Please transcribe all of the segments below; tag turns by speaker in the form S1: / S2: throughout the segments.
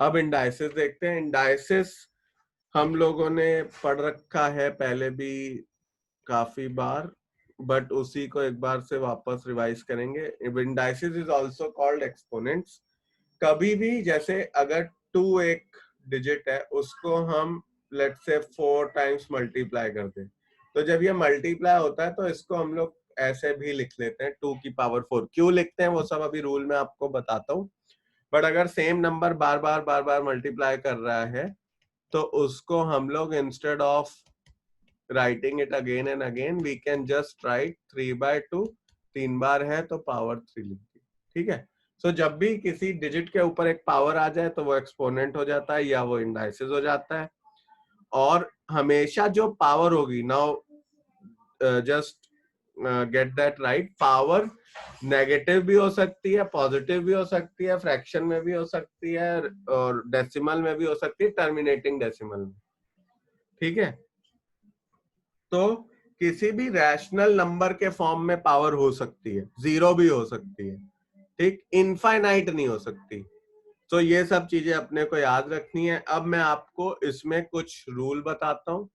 S1: अब इंडाइसिस देखते हैं। इंडाइसिस हम लोगों ने पढ़ रखा है पहले भी काफी बार, बट उसी को एक बार से वापस रिवाइज करेंगे। Indices is also called exponents. कभी भी जैसे अगर 2 एक डिजिट है, उसको हम लेट्स से 4 टाइम्स मल्टीप्लाई कर दें, तो जब ये मल्टीप्लाई होता है तो इसको हम लोग ऐसे भी लिख लेते हैं 2 की पावर 4। क्यों लिखते हैं वो सब अभी रूल में आपको बताता हूँ। बट अगर सेम नंबर बार बार मल्टीप्लाई कर रहा है तो उसको हम लोग instead of writing it again and again we can just write 3/2। 3 बार है तो पावर 3 लिख दी। ठीक है। सो जब भी किसी डिजिट के ऊपर एक पावर आ जाए तो वो एक्सपोनेंट हो जाता है या वो इंडाइसिस हो जाता है। और हमेशा जो पावर होगी, now just get that right, power negative भी हो सकती है, पॉजिटिव भी हो सकती है, फ्रैक्शन में भी हो सकती है, और डेसिमल में भी हो सकती है, टर्मिनेटिंग डेसिमल में। ठीक है। तो किसी भी रैशनल नंबर के फॉर्म में पावर हो सकती है, जीरो भी हो सकती है, ठीक, इनफाइनाइट नहीं हो सकती। तो ये सब चीजें अपने को याद रखनी है। अब मैं आपको इसमें कुछ रूल बताता हूँ।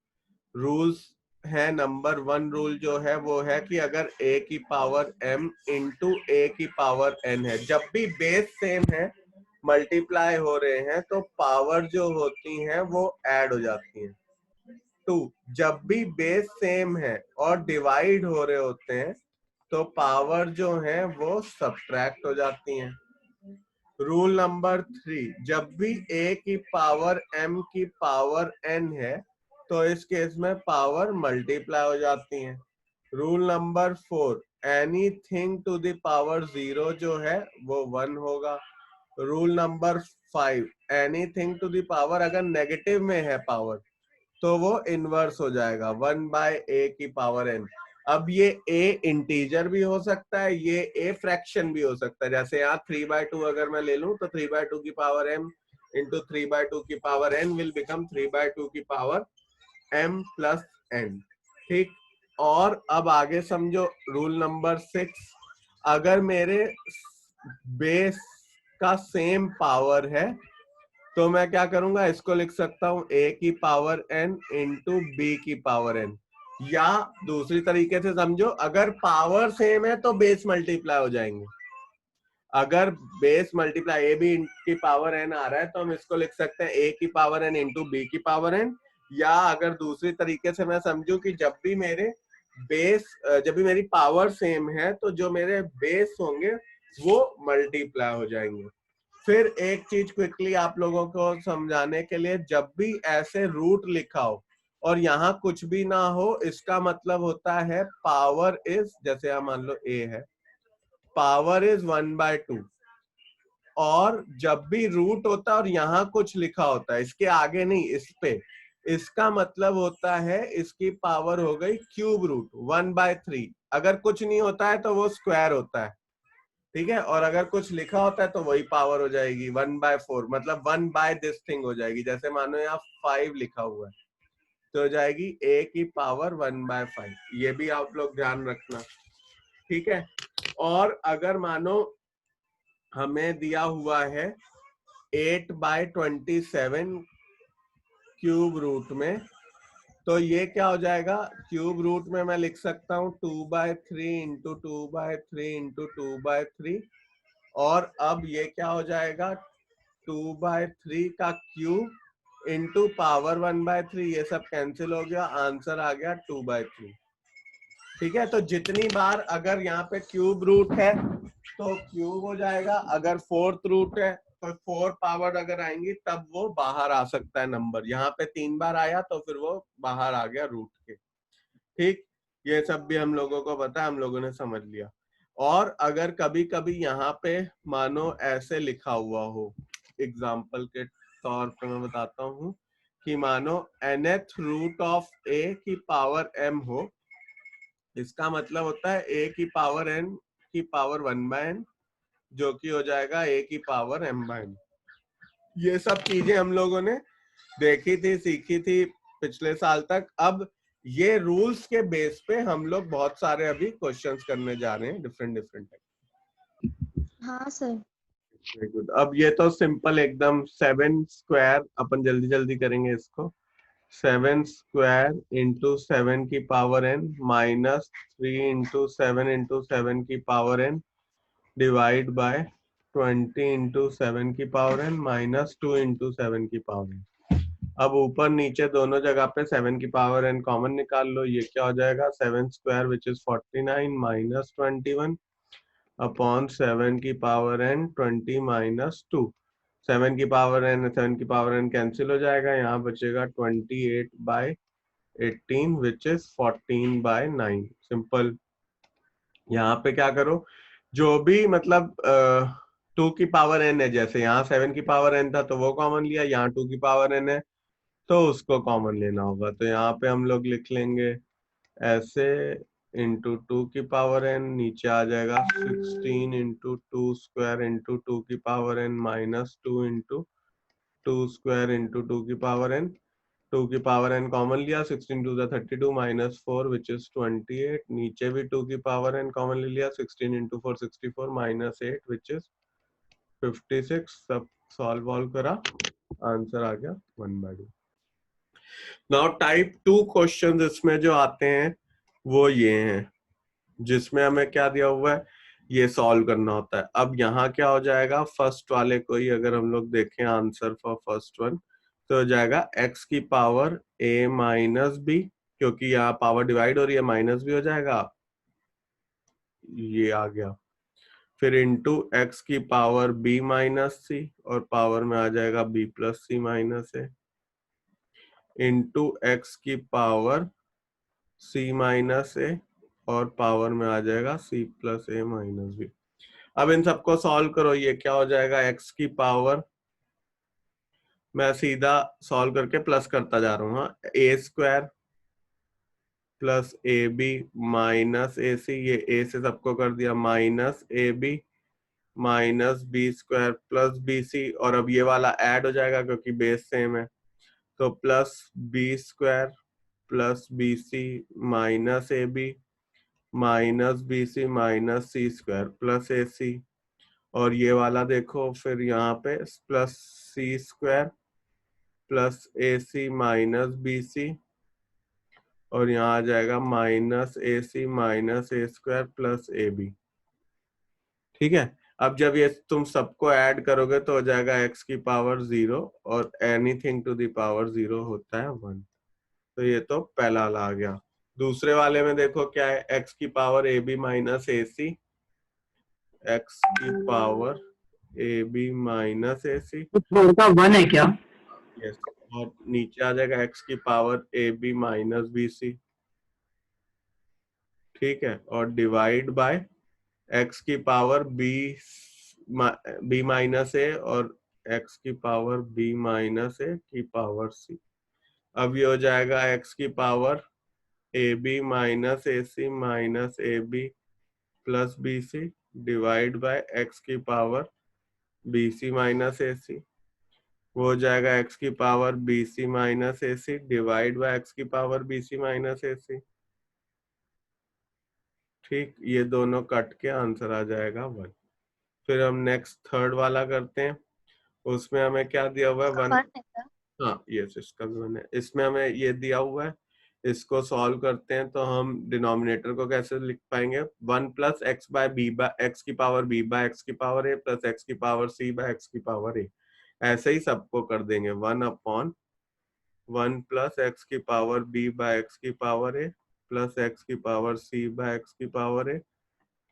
S1: रूल्स है, नंबर 1 रूल जो है वो है कि अगर a की पावर m इंटू a की पावर n है, जब भी बेस सेम है, मल्टीप्लाई हो रहे हैं, तो पावर जो होती हैं वो ऐड हो जाती हैं। 2, जब भी बेस सेम है और डिवाइड हो रहे होते हैं तो पावर जो है वो सब्ट्रैक्ट हो जाती हैं। रूल नंबर 3, जब भी a की पावर m की पावर n है तो इस केस में पावर मल्टीप्लाई हो जाती है। Rule number 4, anything to the power 0 जो है वो 1 होगा। Rule number 5, anything to the power अगर नेगेटिव में है पावर तो वो इनवर्स हो जाएगा, 1/a की पावर n। अब ये a इंटीजर भी हो सकता है, ये a फ्रैक्शन भी हो सकता है। जैसे यहाँ 3/2 अगर मैं ले लूं तो 3/2 की पावर m इंटू 3/2 की पावर n विल बिकम 3/2 की पावर m प्लस n। ठीक। और अब आगे समझो रूल नंबर 6, अगर मेरे बेस का सेम पावर है तो मैं क्या करूंगा, इसको लिख सकता हूं a की पावर n इंटू b की पावर n। या दूसरी तरीके से समझो, अगर पावर सेम है तो बेस मल्टीप्लाई हो जाएंगे। अगर बेस मल्टीप्लाई a b की पावर n आ रहा है तो हम इसको लिख सकते हैं a की पावर n इंटू b की पावर n। या अगर दूसरी तरीके से मैं समझू कि जब भी मेरी पावर सेम है तो जो मेरे बेस होंगे वो मल्टीप्लाई हो जाएंगे। फिर एक चीज क्विकली आप लोगों को समझाने के लिए, जब भी ऐसे रूट लिखा हो और यहाँ कुछ भी ना हो, इसका मतलब होता है पावर इज, जैसे यहाँ मान लो a है, पावर इज 1/2। और जब भी रूट होता है और यहाँ कुछ लिखा होता है, इसके आगे नहीं, इस पे, इसका मतलब होता है इसकी पावर हो गई क्यूब रूट 1/3। अगर कुछ नहीं होता है तो वो स्क्वायर होता है। ठीक है। और अगर कुछ लिखा होता है तो वही पावर हो जाएगी 1/4, मतलब 1 बाय दिस थिंग हो जाएगी। जैसे मानो यहाँ 5 लिखा हुआ है तो हो जाएगी a की पावर 1/5। ये भी आप लोग ध्यान रखना। ठीक है। और अगर मानो हमें दिया हुआ है 8/27 क्यूब रूट में, तो ये क्या हो जाएगा, क्यूब रूट में मैं लिख सकता हूँ 2/3 इंटू 2/3 इंटू 2/3। और अब ये क्या हो जाएगा, 2/3 का क्यूब इंटू पावर 1/3, ये सब कैंसिल हो गया, आंसर आ गया 2/3। ठीक है। तो जितनी बार अगर यहाँ पे क्यूब रूट है तो क्यूब हो जाएगा, अगर फोर्थ रूट है तो 4 पावर अगर आएंगी तब वो बाहर आ सकता है नंबर। यहाँ पे 3 बार आया तो फिर वो बाहर आ गया रूट के। ठीक। ये सब भी हम लोगों को पता है, हम लोगों ने समझ लिया। और अगर कभी कभी यहाँ पे मानो ऐसे लिखा हुआ हो, एग्जाम्पल के तौर पे मैं बताता हूँ कि मानो nth रूट ऑफ a की पावर m हो, इसका मतलब होता है a की पावर n की पावर 1/n, जो कि हो जाएगा a की पावर m/n। ये सब चीजें हम लोगों ने देखी थी, सीखी थी पिछले साल तक। अब ये रूल्स के बेस पे हम लोग बहुत सारे अभी क्वेश्चंस करने जा रहे हैं, डिफरेंट डिफरेंट टाइप।
S2: हाँ सर।
S1: Very good. अब ये तो सिंपल एकदम 7 स्क्वायर, अपन जल्दी जल्दी करेंगे इसको। 7 स्क्वायर इंटू 7 की पावर n माइनस 3 इंटू 7 की power n divide by 20 into 7 की पावर n माइनस 2 इंटू 7 की पावर n। अब ऊपर नीचे दोनों जगह पे 7 की पावर n कॉमन निकाल लो। ये क्या हो जाएगा, 7 square which is 49 minus 21 upon 7 की पावर n 20 माइनस 2। 7 की पावर n कैंसिल हो जाएगा, यहाँ बचेगा 28/18 विच इज 14/9। सिंपल। यहाँ पे क्या करो, जो भी मतलब 2 की पावर n है, जैसे यहाँ 7 की पावर n था तो वो कॉमन लिया, यहाँ 2 की पावर n है तो उसको कॉमन लेना होगा। तो यहाँ पे हम लोग लिख लेंगे ऐसे, इंटू 2 की पावर n, नीचे आ जाएगा 16 इंटू 2 स्क्वायर इंटू 2 की power n minus 2 into 2 square into 2 की पावर n। 2 की पावर n कॉमन लिया, 16 टू 32 माइनस 4 विच इज 28। नीचे भी 2 की पावर n कॉमन ले लिया, 16 इंटू 4 64 माइनस 8 विच इज 56। सब सॉल्व वॉल्व करा, आंसर आ गया 1/2। नाउ टाइप 2 क्वेश्चन इसमें जो आते हैं वो ये हैं, जिसमें हमें क्या दिया हुआ है, ये सॉल्व करना होता है। अब यहाँ क्या हो जाएगा, फर्स्ट वाले को ही अगर हम लोग देखें आंसर फॉर फर्स्ट वन, तो हो जाएगा x की पावर a माइनस बी, क्योंकि यहाँ पावर डिवाइड हो रही है, माइनस भी हो जाएगा, ये आ गया। फिर इंटू x की पावर b माइनस सी, और पावर में आ जाएगा b प्लस सी माइनस ए, इंटू x की पावर c माइनस ए, और पावर में आ जाएगा c प्लस ए माइनस बी। अब इन सबको सॉल्व करो, ये क्या हो जाएगा, x की पावर, मैं सीधा सॉल्व करके प्लस करता जा रहा हूँ, A square plus A B minus A C, ये ए से सबको कर दिया, minus A B minus B square plus B C, और अब ये वाला ऐड हो जाएगा क्योंकि बेस सेम है, तो plus B square plus B C minus A B minus B C minus C square plus A C, और ये वाला देखो फिर यहाँ पे plus C square plus A C minus B C, और यहाँ आ जाएगा minus A C minus A square plus A B. ठीक है। अब जब ये तुम सबको ऐड करोगे तो हो जाएगा x की पावर 0, और एनीथिंग टू द पावर 0 होता है 1। तो ये तो पहला वाला आ गया। दूसरे वाले में देखो क्या है, x की power a B minus A c, x की power a B minus A c,
S2: लड़का 1 है क्या?
S1: यस, और नीचे आ जाएगा x की power a B minus B c. ठीक है, और डिवाइड बाय x की पावर बी माइनस ए, और x की पावर बी माइनस ए की पावर सी। अब ये हो जाएगा x की power a B minus A C minus A b plus B c divide by x की पावर बी सी माइनस ए सी। वो हो जाएगा x की power b C minus A c divide by x की पावर बी सी minus ए c. ठीक, ये दोनों cut के आंसर आ जाएगा 1। फिर हम नेक्स्ट थर्ड वाला करते हैं, उसमें हमें क्या दिया हुआ है, 1। हाँ यस, इसका भी 1 है। इसमें हमें ये दिया हुआ है, इसको सॉल्व करते हैं तो हम डिनोमिनेटर को कैसे लिख पाएंगे, 1 plus x by b by x की पावर बी बाय एक्स की पावर ए प्लस एक्स की पावर सी बाय एक्स की पावर ए। ऐसे ही सबको कर देंगे, 1/1 प्लस एक्स की पावर बी बाय एक्स की पावर ए प्लस एक्स की पावर सी बाय एक्स की पावर ए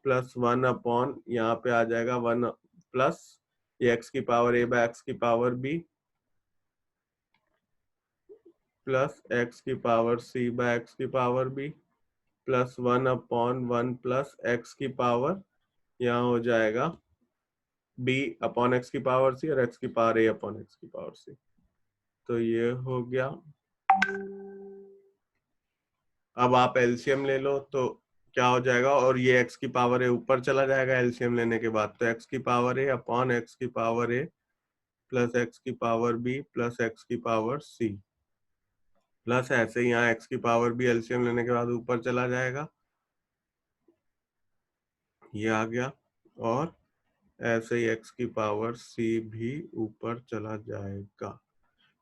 S1: प्लस 1 अपॉन, यहाँ पे आ जाएगा 1 प्लस ये एक्स की पावर ए बाय एक्स की पावर बी प्लस एक्स की पावर सी बाय एक्स की power b plus 1/1 plus x की पावर, यहाँ हो जाएगा बी अपॉन एक्स की पावर सी, और एक्स की पावर ए अपॉन एक्स की पावर सी। तो ये हो गया। अब आप एलसीएम ले लो तो क्या हो जाएगा, और ये एक्स की पावर ए ऊपर चला जाएगा एलसीएम लेने के बाद, तो एक्स की पावर ए अपॉन एक्स की पावर ए प्लस एक्स की पावर बी प्लस एक्स की पावर सी, प्लस ऐसे ही यहाँ एक्स की पावर बी एलसीएम लेने के बाद ऊपर चला जाएगा, ये आ गया, और ऐसे ही x की पावर c भी ऊपर चला जाएगा।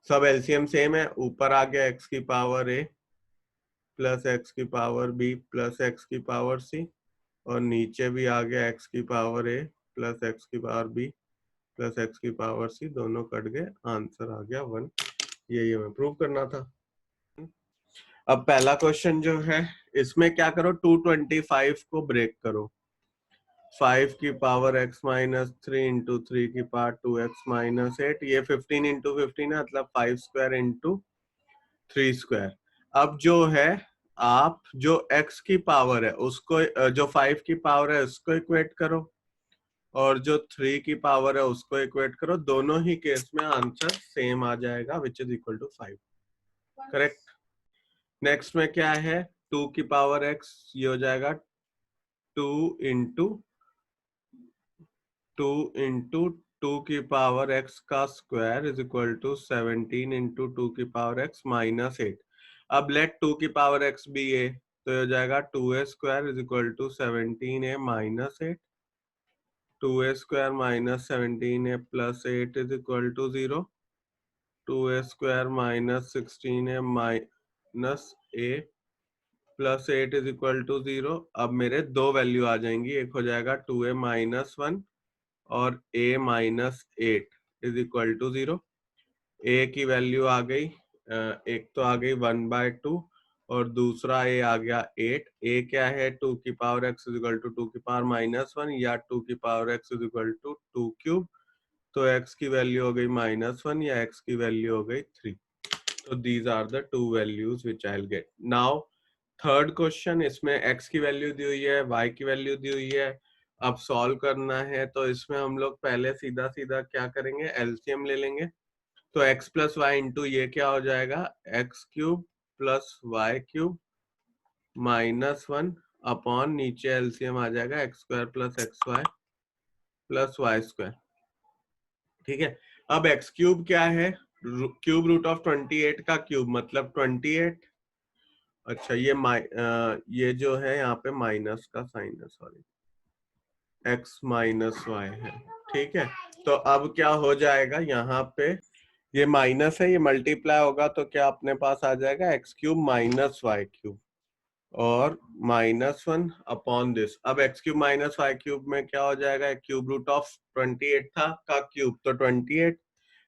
S1: सब एलसीएम सेम है, ऊपर आ गया x की पावर a प्लस x की पावर b प्लस x की पावर c, और नीचे भी आ गया x की पावर a प्लस x की पावर b प्लस x की पावर c, दोनों कट गए, आंसर आ गया 1। ये हमें प्रूव करना था। अब पहला क्वेश्चन जो है, इसमें क्या करो, 225 को ब्रेक करो। 5 की पावर x माइनस 3 इंटू 3 की पावर 2x माइनस 8, ये 15 इंटू 15 है, मतलब 5 स्क्वायर इंटू 3 स्क्वायर। अब जो है, आप जो x की पावर है उसको, जो 5 की पावर है उसको इक्वेट करो, और जो 3 की पावर है उसको इक्वेट करो। दोनों ही केस में आंसर सेम आ जाएगा, which is equal to 5। Correct. Next में क्या है, 2 की पावर x, ये हो जाएगा 2 इंटू 2 की पावर x का square is equal to 17 into 2 की पावर x माइनस 8। अब लेट 2 की पावर x भी a, तो ये हो जाएगा 2a square is equal to 17a minus 8। 2a square minus 17a plus 8 is equal to 0। 2a square minus 16a minus a plus 8 is equal to 0। अब मेरे दो वैल्यू आ जाएंगी, एक हो जाएगा 2a माइनस 1 और a minus 8 is equal to 0। a की value आ गई, एक तो आ गई 1/2 और दूसरा a आ गया 8। a क्या है, 2 की power x is equal to 2 की पावर माइनस 1 या 2 की power x is equal to 2 cube. तो x की वैल्यू हो गई -1 या x की वैल्यू हो गई 3। तो these are the two values which I will get. Now third question, इसमें x की वैल्यू दी हुई है, y की वैल्यू दी हुई है। अब सॉल्व करना है, तो इसमें हम लोग पहले सीधा सीधा क्या करेंगे, एलसीएम ले लेंगे। तो x प्लस वाई इंटू ये क्या हो जाएगा, x cube plus y cube minus 1 upon नीचे एलसीएम आ जाएगा x square plus x y plus y square. ठीक है। अब x क्यूब क्या है, क्यूब रूट ऑफ 28 का क्यूब मतलब 28। अच्छा, ये जो है यहाँ पे माइनस का साइन है, सॉरी, x माइनस वाई है। ठीक है। तो अब क्या हो जाएगा, यहाँ पे ये माइनस है, ये मल्टीप्लाई होगा तो क्या अपने पास आ जाएगा, x cube minus y cube और -1 अपॉन दिस। अब x cube minus y cube में क्या हो जाएगा, क्यूब रूट ऑफ 28 था का क्यूब तो 28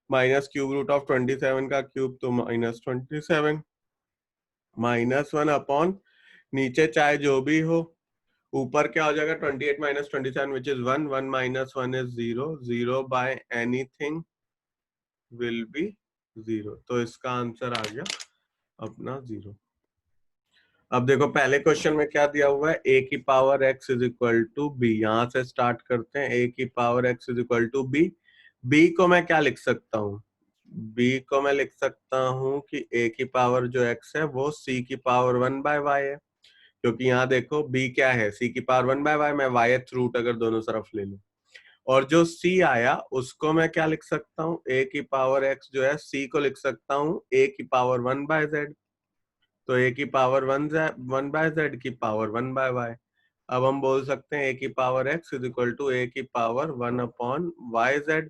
S1: माइनस क्यूब रूट ऑफ 27 का क्यूब तो -27 -1 अपॉन नीचे चाहे जो भी हो, ऊपर क्या हो जाएगा 28 minus 27 which is 1, 1 minus 1 is 0, 0 by anything will be 0। तो इसका आंसर आ गया अपना 0। अब देखो पहले क्वेश्चन में क्या दिया हुआ है, a की power x is equal to बी। यहां से स्टार्ट करते हैं, a की power x is equal to बी। b को मैं क्या लिख सकता हूँ, b को मैं लिख सकता हूँ कि a की पावर जो x है वो c की पावर 1/y है, क्योंकि यहाँ देखो b क्या है, c की पावर 1/y, मैं yth रूट अगर दोनों तरफ ले लूं, और जो c आया उसको मैं क्या लिख सकता हूँ, a की पावर x जो है c को लिख सकता हूँ a की पावर 1/z। तो a की पावर 1/z की पावर 1/y। अब हम बोल सकते हैं a की power x is equal to a की पावर 1/yz।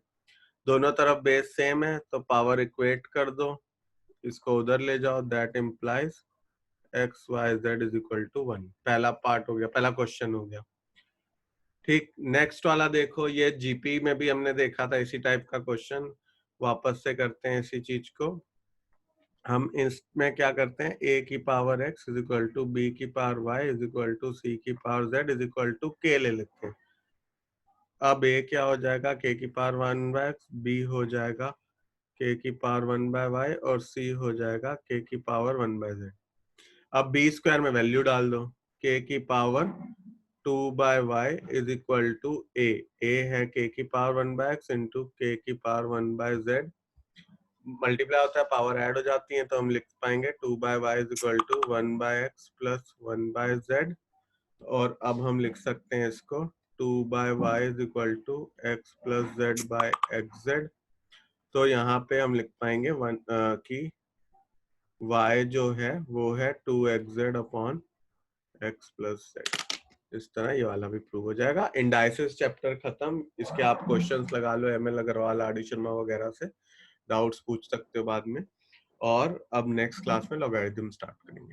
S1: दोनों तरफ बेस सेम है तो पावर इक्वेट कर दो, इसको उधर ले जाओ, that implies x y z is equal to 1। पहला पार्ट हो गया, पहला क्वेश्चन हो गया। ठीक, नेक्स्ट वाला देखो, ये जीपी में भी हमने देखा था इसी टाइप का क्वेश्चन, वापस से करते हैं इसी चीज को। हम इसमें क्या करते हैं, a की power x is equal to b की power y is equal to c की power z is equal to k ले लेते हैं। अब a क्या हो जाएगा, k की पावर 1/x, b हो जाएगा k की पावर 1/y और c हो जाएगा k की पावर 1/z। अब b स्क्वायर में वैल्यू डाल दो, k की power 2/y is equal to a है k की पावर 1/x इंटू k की पावर 1/z, मल्टीप्लाई होता है, पावर ऐड हो जाती है, तो हम लिख पाएंगे 2/y is equal to 1/x plus 1/z। और अब हम लिख सकते हैं इसको 2/y is equal to x plus z by xz। तो यहाँ पे हम लिख पाएंगे कि y जो है वो है 2xz upon x plus z। इस तरह ये वाला भी प्रूव हो जाएगा। इंडाइसिस चैप्टर खत्म। इसके आप क्वेश्चंस लगा लो ML Agarwal, R D Sharma वगैरह से, डाउट्स पूछ सकते हो बाद में। और अब नेक्स्ट क्लास में लॉगरिथम स्टार्ट करेंगे।